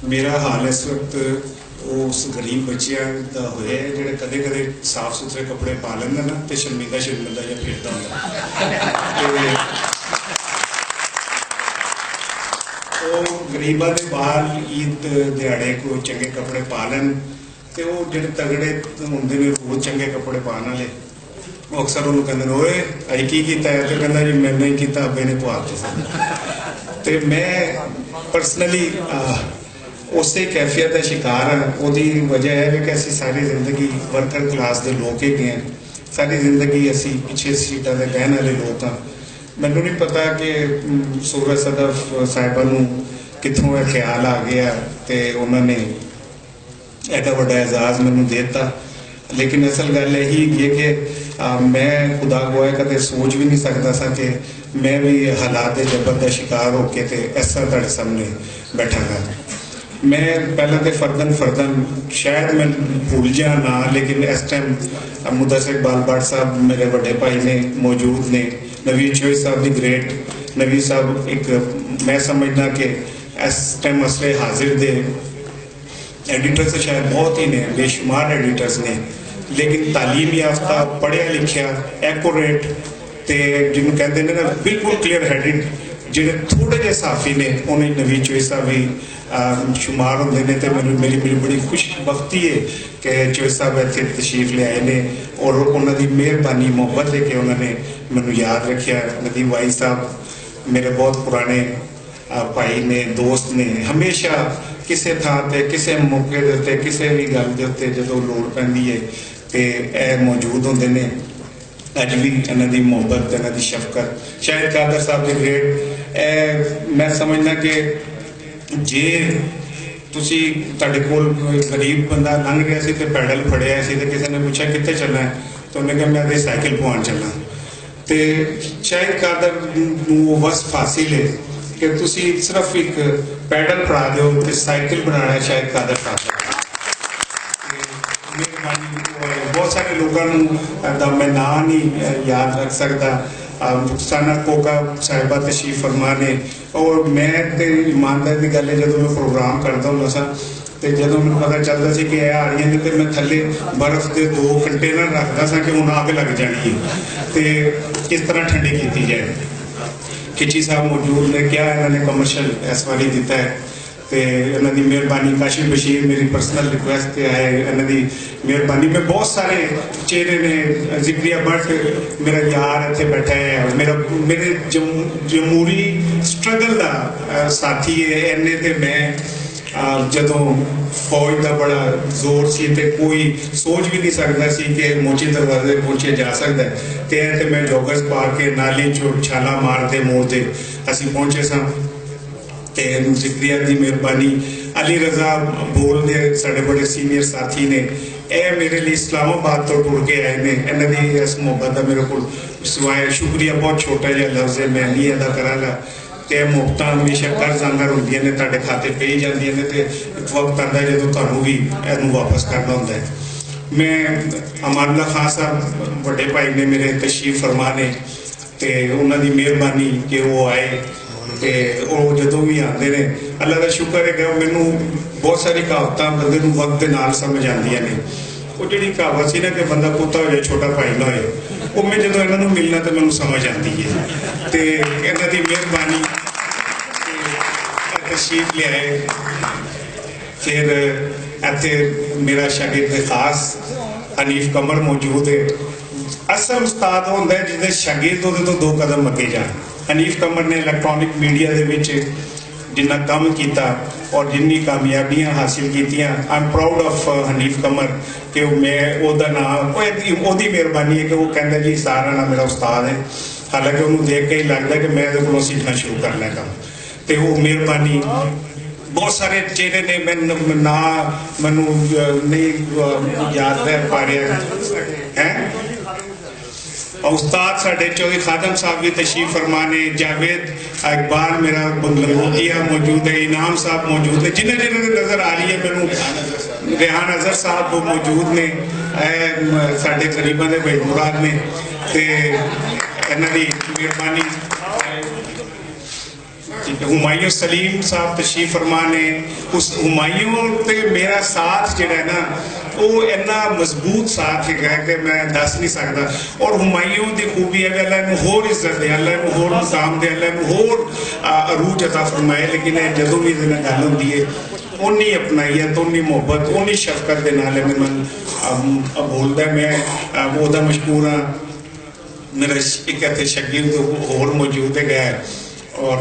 मेरा हाल इस वक्त उस गरीब बच्चियां दा होया है जिहड़े कदे कदे साफ सुथरे कपड़े पा लैंदे ना ते शर्मिंदा शर्मिंदा जिहा फिरदा हुंदा ते गरीबां दे बाहर ईद दिहाड़े कोई चंगे कपड़े पा लैन ते वो जिहड़े तगड़े हुंदे ने रोज चंगे कपड़े पाने वाले वो अक्सर उन्होंने कहते ओए अज की किया है तो कहता जी मैंने ही किया अब्बे ने पवा ते मैं परसनली उस कैफियत का शिकार हाँ। उसकी वजह है कि असी सारी जिंदगी वर्कर क्लास के लोग ही हैं, सारी जिंदगी असी पिछे सीटा के बहन वाले लोग हाँ। मैनू नहीं पता कि सूरज सदफ साहिबा कितों यह ख्याल आ गया तो उन्होंने एडा वड्डा एजाज मैनू देता, लेकिन असल गल यही है कि मैं खुदा गवाए कदे सोच भी नहीं सकता सा कि मैं भी हालात के जबर का शिकार होके तो इस तरह तुहाडे सामने बैठांगा। मैं पहले तो फर्दन शायद मैं भूल जा ना, लेकिन इस टाइम मुदस्सिर इकबाल भट्ट साहब मेरे बड़े भाई ने मौजूद ने, नवीद चोई साहब दी ग्रेट नवीद साहब एक मैं समझना कि इस टाइम असले हाजिर दे एडिटर्स शायद बहुत ही ने, बेशुमार एडिटर्स ने, लेकिन तालीम याफ्ता पढ़िया लिखिया एक्यूरेट तो जिन्होंने कहते हैं ना बिल्कुल क्लीयर हैडिड जिहड़े थोड़े जे साफी ने उन्हें नवीद चोई साहब भी शुमार होंगे ने। तो मेरी बड़ी खुशबख्ती है कि चोई साहब इत्थे तशरीफ ले आए ने और उन्होंने मेहरबानी मुहब्बत है कि उन्होंने मैनू याद रखा। नदीम वाई साहब मेरे बहुत पुराने भाई ने, दोस्त ने, हमेशा किसी थां ते किसी मौके के उत्ते किसी भी गल के उत्ते जो लोड़ पैंदी है तो यह मौजूद होंगे ने। अज भी इन्हों की मुहब्बत इन्हों की शफकत शायद कादर साहब के ग्रेट मैं समझना कि जे तुसी तुहाडे कोल गरीब बंदा लंघ गया सी ते पैडल फड़िया सी ते किसी ने पूछा कित्थे चलना है तो उन्हें कहा मैं अभी साइकिल पवान चलना। तो शायद कादर नूं वसफ हासिल है कि तुसी सिर्फ एक पैडल फड़ा दो तो साइकिल बनाना है शायद कादर साहब। बहुत सारे लोगों का मैं ना नहीं याद रख सकता। साना कोका साहिबा तशरीफ फरमा ने और मैं तो ईमानदारी की गल है जो मैं प्रोग्राम करता हूँ सा तो जो मैं पता चलता सी कि यह आ रही है तो मैं थले बर्फ के 2 कंटेनर रखता सा कि हूँ अग लग जानी है तो किस तरह ठंडी की जाए। खिची साहब मौजूद ने क्या इन्होंने कमर्शल इस बार दिता है तो इन्हों की मेहरबानी। काशिफ बशीर मेरी पर्सनल रिक्वेस्ट है इन्हों की मेहरबानी। मैं बहुत सारे चेहरे ने, जिक्रिया भट्ट मेरा यार इतने बैठा है, मेरे जमहूरी स्ट्रगल का साथी है। इन्ने तो मैं जदों फौज का बड़ा जोर सी तो कोई सोच भी नहीं सकता सी कि मोची दरवाजे पहुंचे जा सकता है तो मैं जॉगर्स पा के नाली चो छाला मारते मोड़ते असी पहुंचे सा। जिक्रिया की मेहरबानी। अली रजा बोल दे साढ़े बड़े सीनियर साथी ने, यह मेरे लिए इस्लामाबाद तो टुर के आए ने। इन्हों की इस मुहब्बत का मेरे को सिवाय शुक्रिया बहुत छोटा जहा लफ्ज़ है मैं नहीं अदा कराँगा। तो मुफ्त हमेशा कर्ज आंगर होंगे ने तुहाडे खाते पे ही जांदियां ने ते एक वक्त आता है जो तुहानूं भी इहनूं वापस करना होंदा है। मैं अमानुल्ला खान साहब बड़े भाई ने मेरे तशरीफ फरमा ने तो उन्होंने मेहरबानी कि वो आए तो जो भी आते हैं अल्लाह का शुक्र है कि मैनू बहुत सारी कहावत बंदे वक्त के नाल समझ आदियाँ ने। वो जी कहावत सी ना कि बंदा पोता हो जाए छोटा भाई ना हो, वो मैं जो इन्हों मिलना तो मैं समझ आती है। तो इन्हों की मेहरबानी तशरीफ ले आए। फिर इतने मेरा शागिर्द खास हनीफ कमर मौजूद है। असल उस्ताद होंदा है जिसके शागिर्द तो 2 कदम अगे जाए। हनीफ कमर ने इलैक्ट्रॉनिक मीडिया के जिन्ना काम किया और जिन्नी कामयाबियां हासिल की, I am proud of Haneef Qamar कि मैं वह नाम वही मेहरबानी है कि वो कहता जी सारा ना मेरा उस्ताद है। हालांकि उन्होंने देख के ही लगता है कि मैं को सीखना शुरू कर लेगा तो वो मेहरबानी। बहुत सारे चेहरे ने मैं ना मैनू नहीं याद रह पा रहा है। उस्ताद साढ़े चौधरी खादम साहब भी तशरीफ फरमा ने, जावेद इकबाल मेरा बंगलौतिया मौजूद है, इनाम साहब मौजूद है, जिन्हें जिन्हें नज़र आ रही है मैनू रेहान अजहर साहब वो मौजूद ने, साढ़े करीबा के भाई मुराद ने। तो इन्हों की मेहरबानी ठीक है। हुमायूं सलीम साहब तशरीफ फरमा ने। उस हुमायूं ते मेरा साथ जो है ना वो इन्ना मजबूत साथ है कि मैं दस नहीं सकता। और हुमायूं की खूबी है कि अल्लाह इन्हू होर इज्जत दे, अल्लाह इन्हू होर मुकाम दे, अल्लाह इन्हू होर अरूज अता फरमाए। लेकिन जदों भी इहदे नाल गल हुंदी है उन्नी अपनाइयत, उन्नी मुहब्बत, उन्नी शफकत के नाल मेरे नाल बोलदा। मैं ओहदा मशहूर हाँ। मेरा एक इतने शकील होर मौजूद है और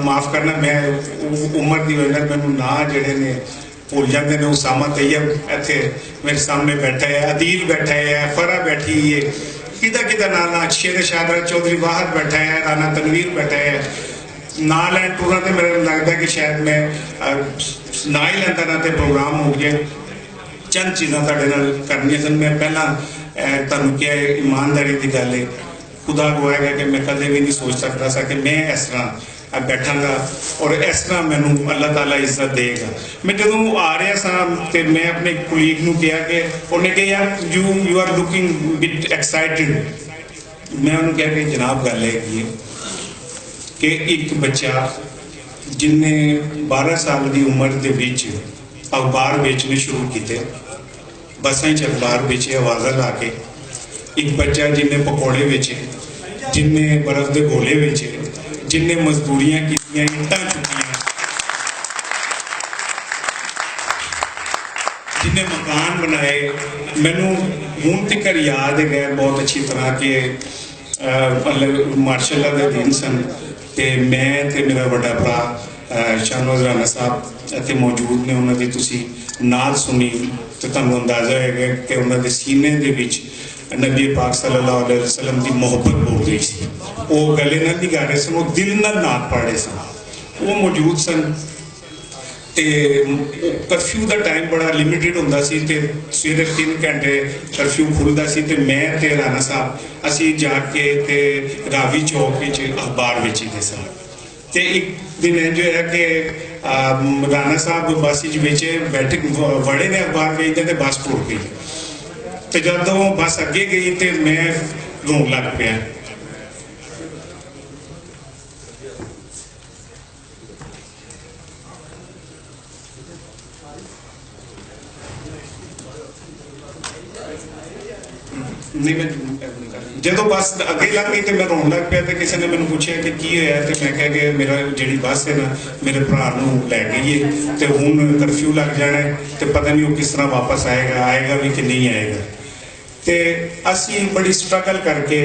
माफ़ करना मैं उम्र की वजह मैंने ना जड़े ने भूल जाते हैं। उसामा तैयब इतने मेरे सामने बैठा है, अदील बैठा है, फरा बैठी है, किदा किदा ना शेर शादरा चौधरी वाहद बैठा है, राना तनवीर बैठा है। ना लैन टूर से मेरे लगता है कि शायद मैं ना ही लेंदा ना तो प्रोग्राम हो गया। चंद चीज़ा करनिया सन। मैं पहला तुहानू क्या ईमानदारी की गल है, खुदा गवाएगा कि मैं कदे भी नहीं सोच सकता सा कि मैं इस तरह बैठांगा और इस तरह मैनू अल्लाह ताला इज्जत देगा। मैं जो आ रहा सा तो मैं अपने कुलीग नू कहा कि उन्हें कहा यार you are looking bit excited. मैं उन्होंने कहा कि जनाब गल है कि एक बच्चा जिन्हें 12 साल की उम्र के विच अखबार बेचने शुरू किए, बसा च अखबार बेचे आवाज़ा ला के। एक बच्चा जिन्हें पकौड़े बेचे, जिन्हें बर्फ के गोले बेचे, जिन्हें मजदूरियां की, ईंटां चुकियां, जिन्हें मकान बनाए। मैनू हूँ तक याद है बहुत अच्छी तरह के मतलब मार्शल के दिन सन ते मैं ते मेरा बड़ा भरा शाहनवाज राणा साहब इतने मौजूद ने। उन्होंने तुसी नात सुनी तो तुहानू अंदाजा है कि उन्होंने सीने दे विच नबी पाक सल्लल्लाहु अलैहि वसल्लम की मोहब्बत बोल रही थी। वो गले नाल नहीं गा रहे सन, वो दिल नाल नात पढ़ रहे सन। वो मौजूद सन ते कर्फ्यू का टाइम बड़ा लिमिटेड होंदा सी ते सवेरे 3 घंटे कर्फ्यू खुलदा सी ते मैं ते राणा साहब असी जाके ते रावी चौक विच अखबार बेचीदे सन। ते एक दिन जो है कि राणा साहब बस बेचे बैठे बड़े ने अखबार बेचते तो बस टुट गई। तो जदों बस अगे गई तो मैं रोन लग पाया। नहीं मैं जो बस अगे लग गई तो मैं रोन लग पाया। तो किसी ने मैंने पूछा कि की होया तो मैं कहा कि मेरा जी बस है ना मेरे भरा लै गई है तो हूँ कर्फ्यू लग जाना है तो पता नहीं वो किस तरह वापस आएगा, आएगा भी कि नहीं आएगा। तो असी बड़ी स्ट्रगल करके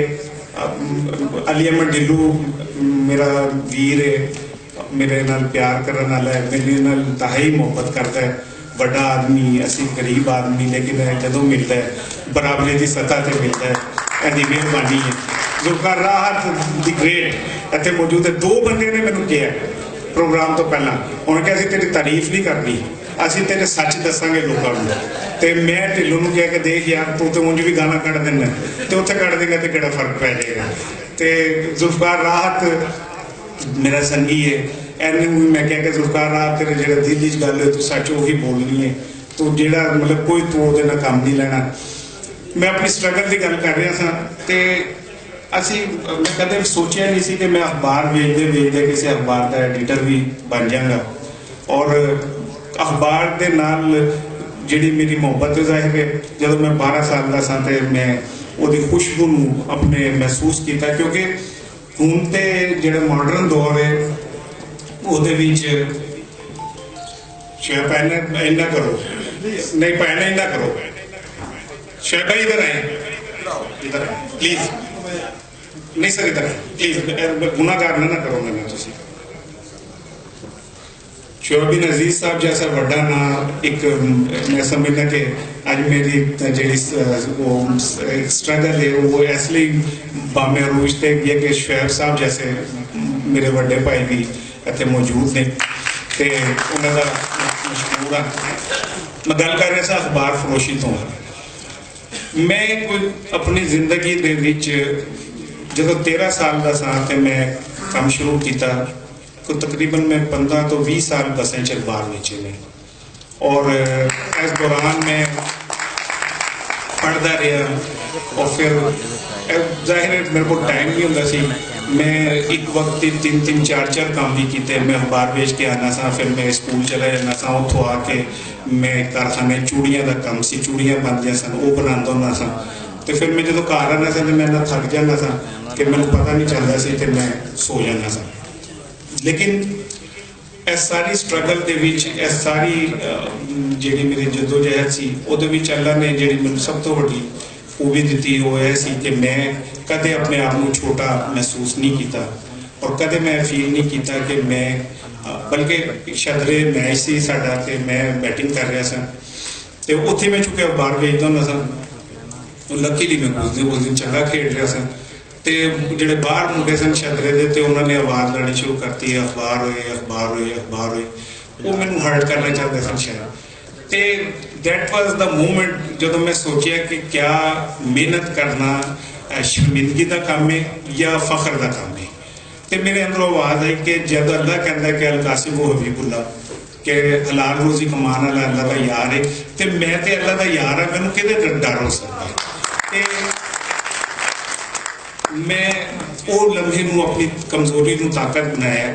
अली अहमद ढिल्लू मेरा वीर है, मेरे नाल प्यार करने वाला है, मेरे नाल इंतहाई मोहब्बत करता है, बड़ा आदमी, असी गरीब आदमी, लेकिन जदों मिलता है बराबरी की सतह पर मिलता है। यदि मेहरबानी है जुल्फकार राहत दी ग्रेट इतने मौजूद है। 2 बंदे ने मैंने कहा प्रोग्राम तो पहला, उन्होंने कहा तेरी तारीफ नहीं करनी, असी तेरे सच दसांगे लोगों को। तो मैं ढिल्लों को कहा कि देख यार तू तो उंज भी गाना कढ़ देना तो उत्थे कढ़ देगा तो किहड़ा फर्क पै जाएगा। तो जुल्फकार राहत मेरा संगी है, एन मैं कहा कि जुल्फकार राहत तेरे जो दिल च गल है तू सच उही बोलनी है, तो जो मतलब कोई तू वो काम नहीं लेना। मैं अपनी स्ट्रगल की गल कर रहा था तो असी मैं कदे सोचा नहीं सी कि मैं अखबार वेचते किसी अखबार का एडिटर भी बन जाऊँगा। और अखबार के नाल जी मेरी मोहब्बत जाहिर है जब मैं 12 साल का सा तो मैं वो खुशबू अपने महसूस किया, क्योंकि हूँ तो जो मॉडर्न दौर है वो शायद पहना इन्ना करो नहीं पहना इन्ना करो शायद भाई इधर आए, इधर प्लीज नहीं सर इधर प्लीज गुनाहगार ना करो मैंने तुम। शोबिन अजीज साहब जैसा बड़ा ना एक मैं समझना कि अज मेरी जी स्ट्रगल है वो इसलिए बामे अरूज से है कि शुएब साहब जैसे मेरे बड़े भाई भी इतने मौजूद ने तो उन्होंने मशहूर हाँ। मैं गल कर रहा था अखबार फरोशी तो। मैं कोई अपनी जिंदगी दे विच जो 13 साल का सा तो मैं काम शुरू किया, तो तकरीबन मैं 15 तो 20 साल बसें च अखबार बेचे ने। और इस दौरान मैं पढ़ता रहा और फिर जाहिर है मेरे को टाइम नहीं होता सी मैं एक वक्त 3-3 4-4 काम भी किए। मैं अखबार बेच के आना सा, फिर मैं स्कूल चला जाना सा, उतों आके मैं कारखाने चूड़ियाँ का काम सी, चूड़ियाँ बनदियां सन, वो बनांदा हुंदा सा। तो फिर मैं जो घर आना सा तो मैं इन्ना थक जाना सा कि मैंने पता नहीं चलता सी ते मैं सो जाना सा। लेकिन इस सारी स्ट्रगल दे विच, इस सारी जिहड़ी मेरी जदोजहद सी उहदे विच अल्लाह ने जिहड़ी मैनूं सब तो वड्डी खूबी दी वो यह सी कि मैं कदे अपने आप को छोटा महसूस नहीं किया और कदे मैं फील नहीं किया कि मैं बल्कि शतरे मैच से साडा ते मैं बैटिंग कर रहा सा ते उत्थे मैं चुके अखबार भेजदा हुंदा सा। लकीली मैं उस दिन चंगा खेड रहा सा ते जिहड़े बाहर मुंडे सन शतरे दे ते उन्होंने आवाज़ लानी शुरू करती, अखबार होए अखबार होए अखबार होए। वो मैनूं हर्ट करना चाहते सन शायद। तो दैट वाज द मोमेंट जो मैं सोचा कि क्या मेहनत करना शर्मिंदगी का काम है या फखर का काम है। तो मेरे अंदरों आवाज़ आई कि जब अल्लाह कहता है कि अल कासिम वो हबीबुल्ला कि हलाल रोजी कमान वाला अल्लाह का यार है, तो मैं तो अल्लाह का यार हाँ, मैनूं किहदे डर हो सकता है। मैं वो लम्हे नूं अपनी कमजोरी नूं ताकत बनाया।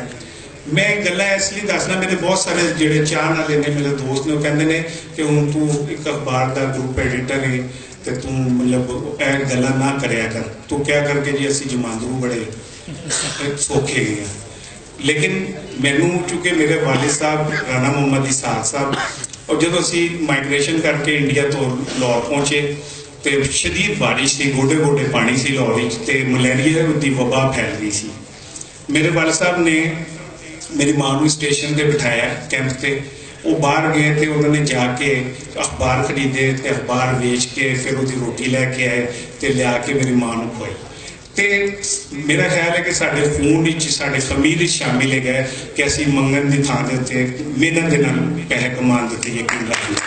मैं गल्लां इसलिए दसना, मेरे बहुत सारे जिहड़े चाहण वाले ने मेरे दोस्त ने, कहते हैं कि हुण तू एक अखबार का ग्रुप एडिटर है तो तू मतलब यह गल्लां ना करया कर, तू क्या करके जी असीं जमांदरू बड़े सौखे गए हैं। लेकिन मैनू चूँकि मेरे वालिद साहब राणा मुहम्मद इसाक साहब, और जो असीं माइग्रेशन करके इंडिया तो लाहौर पहुँचे तो शदीद बारिश थी, गोडे गोडे पानी सी लाहौर तो मलेरिया की वबा फैल गई सी। मेरे वालिद साहब ने मेरी मां को स्टेशन पर बिठाया कैंप पे, वो बाहर गए तो उन्होंने जाके अखबार खरीदे तो अखबार बेच के फिर वो रोटी लैके आए तो लिया के मेरी मां को खुआई। तो मेरा ख्याल है कि साढ़े खून साढ़े खमीर शामिल है गए कि असी मंगन की थां के उत्ते मेहनत के नाल पैसे कमान के उत्ते यकीन रखना।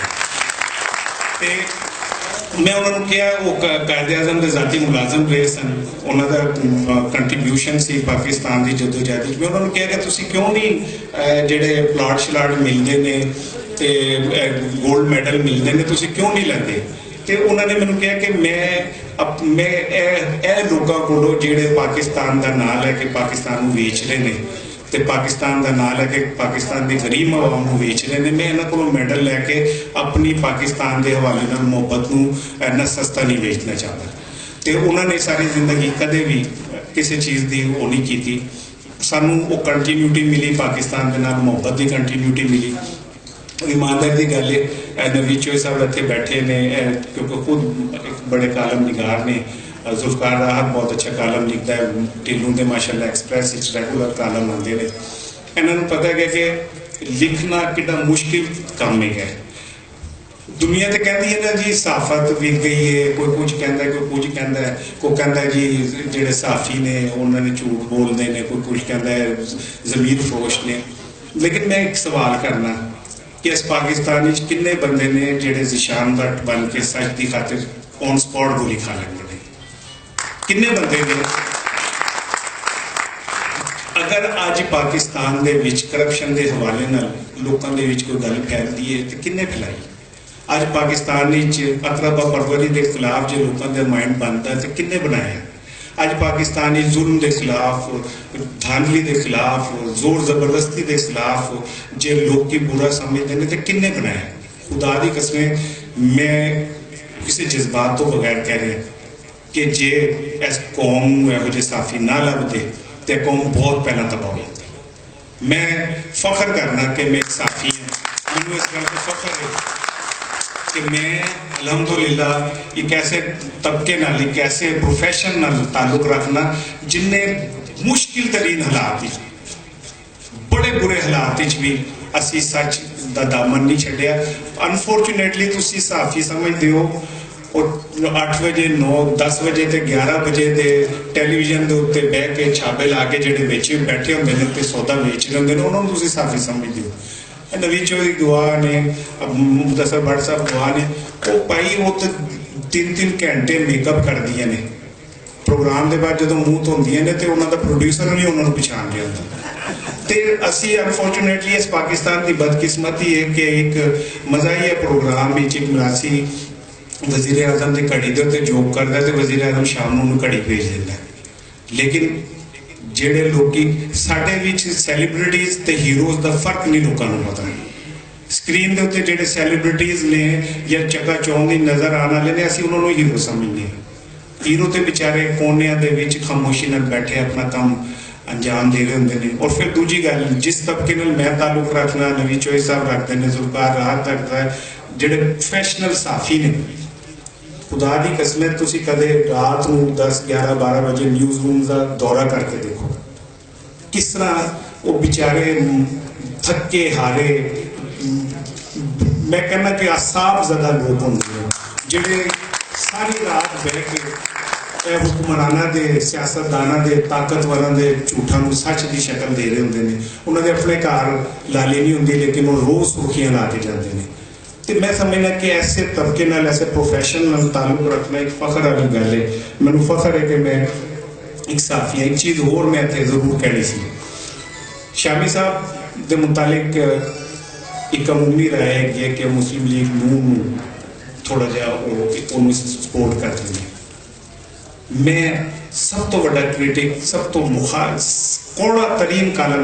मैं उन्होंने कहा वो कायदे आजम के जाती मुलाजम रहे सन, उन्होंने कंट्रीब्यूशन सी पाकिस्तान की जदोजहद। मैं उन्होंने कहा कि तुसीं क्यों नहीं जेडे प्लाट शलाट मिलते हैं तो गोल्ड मैडल मिलते हैं तुसीं क्यों नहीं लेंदे। तो उन्होंने मैंने कहा कि मैं लोगों को जेडे पाकिस्तान का नाम लैके पाकिस्तान को वेच रहे हैं तो पाकिस्तान का नाम लैके पाकिस्तान की गरीब आवाम को वेच रहे हैं, मैं इन्हों को मैडल लैके अपनी पाकिस्तान के हवाले नाल मुहब्बत को इन्ना सस्ता नहीं बेचना चाहता। तो उन्होंने सारी जिंदगी कदे भी किसी चीज़ की वो नहीं की। सानू वो कंटीन्यूटी मिली, पाकिस्तान के नाल मुहब्बत की कंटीन्यूटी मिली। ईमानदारी की गल है, नवीद चोई साहब इतने बैठे ने क्योंकि खुद एक बड़े कालम निगार ने, जुल्फकार राहत बहुत अच्छा कालम लिखता है, ढिल्लों के माशाल्लाह एक्सप्रैस रेगूलर कालम आते हैं। इन्होंने पता है कि लिखना कितना मुश्किल काम है। दुनिया तो कहती है ना जी सहाफत विक गई है, कोई कुछ कहता है कोई कुछ कहता है, कोई कहता है जी जेडे सहाफी ने उन्होंने झूठ बोलते हैं, कोई कुछ कहता है जमीर फरोश ने। लेकिन मैं एक सवाल करना कि इस पाकिस्तान किन्ने बंदे ने जेडे जिशान भट्ट बन के सच की खातिर ऑन स्पॉट गोली खा लेंगे, किन्ने बंदे ने। अगर अज पाकिस्तान के विच करप्शन के हवाले नाल लोगों के विच कोई गल फैलती है तो किन्ने फैलाई। अज पाकिस्तान अकरबा परवरी के खिलाफ जो लोगों का माइंड बनता है तो किन्ने बनाया। अज पाकिस्तान जुल्म के खिलाफ, धांधली के खिलाफ, जोर जबरदस्ती के खिलाफ जो लोग बुरा समझते हैं तो किन्ने बनाया। खुदा की कसमें मैं किसी जज्बात तो बगैर कह रहा कि जे इस कौम यहो साफी ना लभदे तो कौम बहुत पहला तबाह हो जाती। मैं फख्र करना कि मैं एक साफी हाँ, मैनूं इस गल पर फख्र है कि मैं अल्हम्दुलिल्लाह एक ऐसे तबके नाल, एक ऐसे प्रोफैशन नाल ताल्लुक रखना जिन्हें मुश्किल तरीन हालात, बड़े बुरे हालात भी असी सच का दामन नहीं छड्डिया। अनफॉर्चुनेटली तुसी साफी समझते हो और 8 बजे 9-10 बजे तो 11 बजे के टैलीविजन के उत्ते बह के छापे ला के जेडे बेचे बैठे होंगे ने तो सौदा बेच रहे होंगे उन्होंने तुसी साफी समझते हो। नवीद चौधरी दुआ ने, मुदस्सर भट्ट साहब दुआ ने, वो भाई वो तो 3-3 घंटे मेकअप कर दिए ने प्रोग्राम के बाद जो मूँह धोंदियां ने तो उन्होंने प्रोड्यूसर भी उन्होंने पछाण लिया होंदा। तो असी अनफॉर्चुनेटली इस पाकिस्तान की बदकिस्मती है कि एक मज़ा ही है प्रोग्राम एक मरासी वजीर आजम की घड़ी के उत्ते जोक करता है तो वजीर आजम शाम को घड़ी भेज देता है। लेकिन ਜਿਹੜੇ ਲੋਕੀ ਸਾਡੇ ਵਿੱਚ ਸੈਲੀਬ੍ਰਿਟੀਜ਼ ਤੇ ਹੀਰੋਜ਼ ਦਾ ਫਰਕ ਨਹੀਂ ਲੋਕਾਂ ਨੂੰ ਪਤਾ। ਸਕਰੀਨ ਦੇ ਉੱਤੇ ਜਿਹੜੇ ਸੈਲੀਬ੍ਰਿਟੀਜ਼ ਨੇ ਜਾਂ ਚੱਕਾ ਚੌਂਧ ਦੀ ਨਜ਼ਰ ਆਉਣ ਵਾਲੇ ਨੇ, ਅਸੀਂ ਉਹਨਾਂ ਨੂੰ ਹੀਰੋ ਸਮਝਦੇ ਹਾਂ। ਹੀਰੋ ਤੇ ਵਿਚਾਰੇ ਕੋਨਿਆਂ ਦੇ ਵਿੱਚ ਖਾਮੋਸ਼ੀ ਨਾਲ ਬੈਠੇ ਆਪਣਾ ਕੰਮ ਅੰਜਾਮ ਦੇ ਰਹੇ ਹੁੰਦੇ ਨੇ। ਔਰ ਫਿਰ ਦੂਜੀ ਗੱਲ, ਜਿਸ ਤਬਕੇ ਨਾਲ ਮੈਂ ਤਾਲੁਕ ਰੱਖਣਾ, ਨਵੀਂ ਚੋਈ ਸਾਹਿਬ ਰੱਖਦੇ ਨੇ, ਜ਼ੁਲਕਾਰ ਰਾਹਤ ਰੱਖਦਾ ਹੈ, ਜਿਹੜੇ ਪ੍ਰੋਫੈਸ਼ਨਲ ਸਾਫੀ ਨੇ, खुदा की कसम है, तुसी कदे रात को 10, 11, 12 बजे न्यूज़ रूम का दौरा करके देखो किस तरह वो बेचारे थके हारे, मैं कहना कि असाब ज़्यादा लोग होंगे जिहड़े सारी रात बह के हुक्मराना दे, सियासतदाना दे, ताकतवरां दे झूठां नूं सच की शक्ल दे रहे होंदे ने। उन्हां दे अपने घर लाली नहीं होंदी, लेकिन वो रोज़ सुर्खियां ला के जाते हैं। तो मैं समझना कि ऐसे तबके नाल, ऐसे प्रोफैशन नाल ताल्लुक रखना एक फख्र वाली गल है। मैनूं फख्र है कि मैं एक साफी हाँ। एक चीज़ होर मैं इत्थे जरूर कहनी सी, शामी साहब के मुतालिक एक अमूमी राय है कि मुस्लिम लीग नूं थोड़ा जिहा सपोर्ट करते हैं। मैं सब तो वड्डा क्रिटिक, सब तो कौड़ा तरीन कालम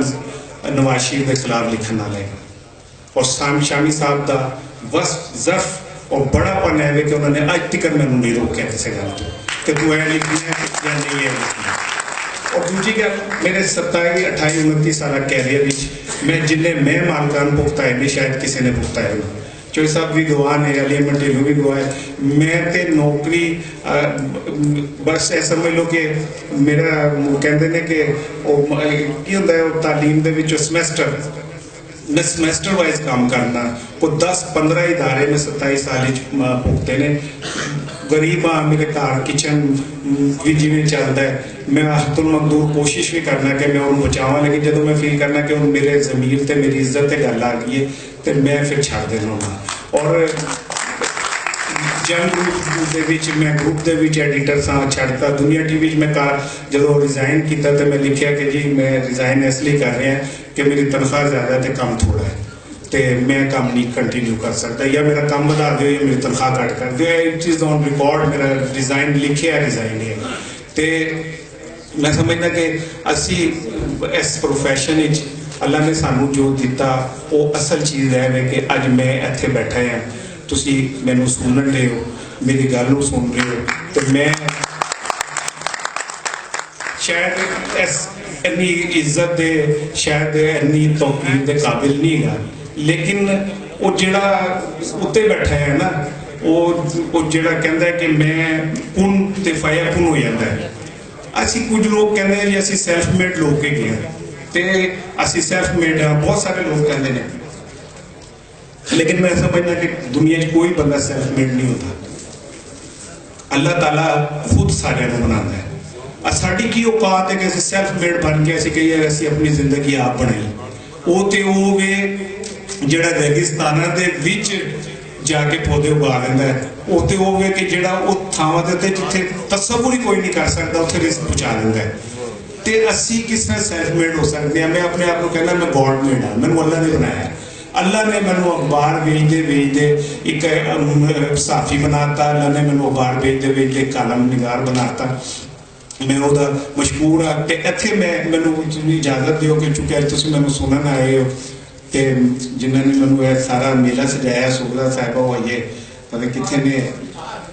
नवाज शरीफ के खिलाफ लिखने वाला है। और शामी साहब का बस ज़र्फ और बड़ापन है कि उन्होंने अज तक मैंने नहीं रोकया किसी गल तो तू है लिखनी है या नहीं है लिखनी। और दूजी गल, मेरे 27, 28, 29 साल कैरियर मैं जिन्हें मैं मालकान भुगताए नहीं, शायद किसी ने भुगताए नहीं। चोई साहब भी गवाह ने, अली अहमद ढिल्लों भी गवाह है। मैं तो नौकरी बस ऐ समझ लो कि मेरा कहते हैं कि की होंदा है तालीम दे विच समैस्टर, मैं समैस्टर वाइज काम करना। को 10-15 इदारे में 27 साल भुगते ने। गरीब हाँ, मेरे घर किचन भी जिमें चलता है, मैं हत्तुल मकदूर कोशिश भी करना कि मैं उन्हें बचावा, लेकिन जो मैं फील करना कि मेरे ज़मीर ते मेरी इज्जत ते गल आ गई है तो मैं फिर छड़ देना। और जंग ग्रुप दे विच मैं ग्रुप दे विच एडिटर सा छड़ता। दुनिया टीवी मैं जो रिजाइन किया तो मैं लिखा कि जी मैं रिजाइन इसलिए कर रहा कि मेरी तनख्वाह ज़्यादा तो काम थोड़ा है, तो मैं काम नहीं कंटिन्यू कर सकता, या मेरा काम बढ़ा दो या मेरी तनख्वाह कट कर दो। एक चीज़ ऑन रिकॉर्ड मेरा रिजाइन लिखे है, रिजाइन है। तो मैं समझदा कि असी इस प्रोफैशन अल्लाह ने सानू जो दिता वो असल चीज़ है कि अज मैं इत्थे बैठा हाँ, तुसी मैनू सुन रहे हो, मेरी गल नूं सुन रहे हो, तो मैं शायद इस इन्नी इज्जत दे, शायद इन्नी तौकीर दे काबिल नहीं है, लेकिन वो जिहड़ा उत्ते बैठा है ना, वो जिहड़ा कहंदा है कि मैं कुन ते फाया कुन हो जाता है। असी कुछ लोग कहते हैं जी असी सैल्फ मेड लोग के गए तो असी सैल्फ मेड हाँ, बहुत सारे लोग कहते हैं, लेकिन मैं समझना कि दुनिया कोई बंदा सैल्फ मेड नहीं होता। अल्लाह ताला खुद सारे को बनाता है। साड़ी की औकात है कि असी सैल्फ मेड बन के असी कहिए असी अपनी जिंदगी आप बनाई। वो तो वो वे जिहड़ा रेगिस्ताना दे विच जाके पौधे उगा लेंदा है, वो तो वो वे कि जिहड़ा वो थावां दे उत्ते जिथे तसव्वुर ही कोई नहीं कर सकता उत्थे रिस्क पहुंचा देंदा है। तो असी किस तरह सैल्फ मेड हो सकते हैं? मैं अपने आप को कहना मैं गॉड मेड हाँ, मैंने अल्लाह ने बनाया। अल्लाह ने मैनू अखबार भेजते एक साफी बनाता, अल्लाह ने मैनू अखबार भेजते कालम निगार बनाता। मैं वो मशहूर हाँ। तो इत्थे मैनू इजाजत दो कि चूंकि अज तुसीं मैनू सुनन आए हो, तो जिन्होंने मैनू यह सारा मेला सजाया सुखदा साहिबा वो आइए पता कितने ने,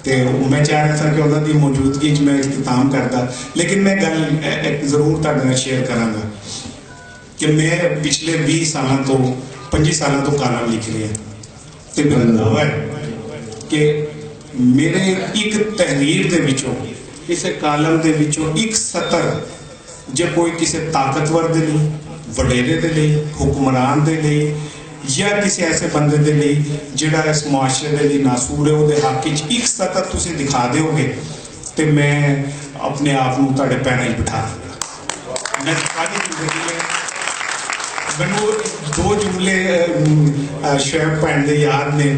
तो मैं चाह रहा था कि उन्होंनी मौजूदगी मैं इख्तिताम करता। लेकिन मैं गल जरूर तुहाडे नाल शेयर करांगा कि मैं पिछले 20 सालों तो 25 सालों तो कालम लिख रहा, तो मेरा दावा है कि मेरे एक तहरीर के विचों, इस कालम के विचों एक सतर जो कोई किसी ताकतवर के लिए, वडेरे के लिए, हुक्मरान के लिए, या किसी ऐसे बंदे के लिए जिहड़ा इस मुआशरे के लिए नासूर है, वो हक एक सतर तुसीं दिखा दोगे तो मैं अपने आप को तुहाडे पैरां 'च बिठा दूंगा। मैं सारी जिंदगी में मैनू 2 जुमले शोएब भैन दे याद ने।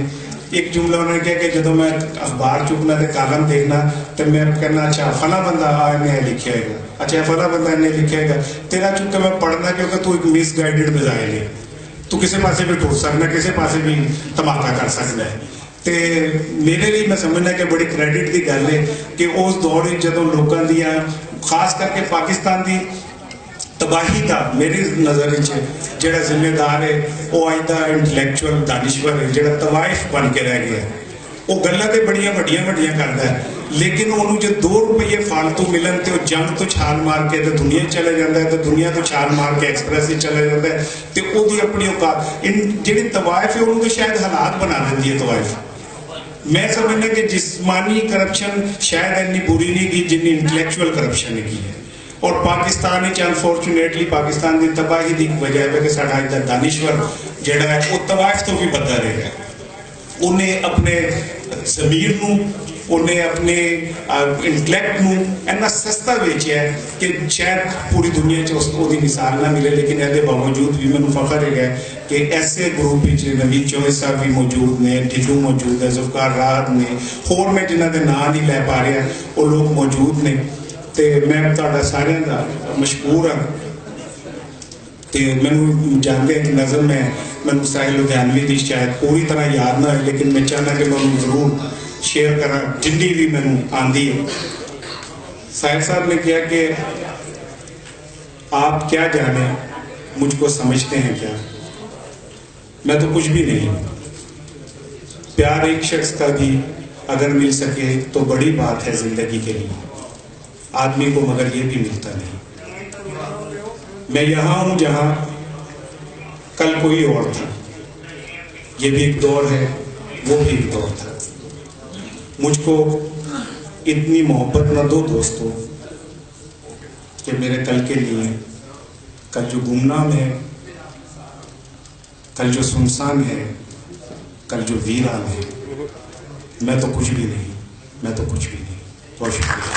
एक जुमला उन्होंने कहा कि जो मैं अखबार चुकना तो कालम देखना तो मैं कहना अच्छा फला बंदा इन्हें लिखा है, अच्छा फला बंदा इन्हें लिखा है, तेरा चुके मैं पढ़ना क्योंकि तू एक मिसगाइडेड मिसाइल है, तू किसी पासे भी टुट सकना, किसी पासे भी धमाका कर सकता है। तो मेरे लिए मैं समझना कि बड़ी क्रेडिट की गल है कि उस दौर में जो लोगों दियाँ खास करके पाकिस्तान की तबाही का मेरी नज़र जोड़ा जिम्मेदार है वह अज का इंटलैक्चुअल दानिश्वर है जोड़ा तवाइफ बन के रह गया। वो गल्लां ते बड़ियां वड्डियां वड्डियां करता है, लेकिन उन्होंने जो 2 रुपये फालतू मिलन तो जंग तो छाल मार के तो दुनिया चले जाता है, तो दुनिया तो छाल मार के एक्सप्रैस ही चले जाता है। तो वो अपनी औकात इन जी तवाइफ है उन्होंने तो शायद हालात बना देती है तवाइफ। मैं समझना कि जिस्मानी करप्शन शायद इन्नी बुरी नहीं की जिन्नी इंटलैक्चुअल करप्शन की है। और पाकिस्तान अनफॉर्चुनेटली पाकिस्तान की तबाही की वजह है कि साडा अज दा दानिश्वर जिहड़ा है वो तवाइफ तो भी बदतर है। उन्हें अपने जमीर नूं उन्हें अपने इंटलैक्ट नूं इन्ना सस्ता बेचिया है कि शायद पूरी दुनिया च उसकी मिसाल ना मिले। लेकिन इसके बावजूद भी मैनूं फखर है कि ऐसे ग्रुप नवीद चौधरी साहब भी मौजूद ने, ढिल्लू मौजूद है, जुल्फकार राहत ने, होर मैं जिन्हां दे नाम नहीं लै पा रहा वो लोग मौजूद ने। तो मैं तुहाडा सारिआं दा मशकूर हाँ। तो मैनूं जानते हैं कि नज़र मैं साहिल लुधियानवी की शायद पूरी तरह याद ना है, लेकिन मैं चाहना कि मैं जरूर शेयर करा जिंदी भी मैनूं आंदी है। साहिल साहब ने कहा कि आप क्या जाने मुझको समझते हैं क्या, मैं तो कुछ भी नहीं। प्यार एक शख्स का भी अगर मिल सके तो बड़ी बात है जिंदगी के लिए, आदमी को मगर ये भी मिलता नहीं। मैं यहाँ हूँ जहाँ कल कोई और था, ये भी एक दौर है, वो भी एक दौर था। मुझको इतनी मोहब्बत न दो दोस्तों कि मेरे कल के लिए, कल जो गुमनाम है, कल जो सुनसान है, कल जो वीरान है, मैं तो कुछ भी नहीं, मैं तो कुछ भी नहीं। बहुत शुक्रिया।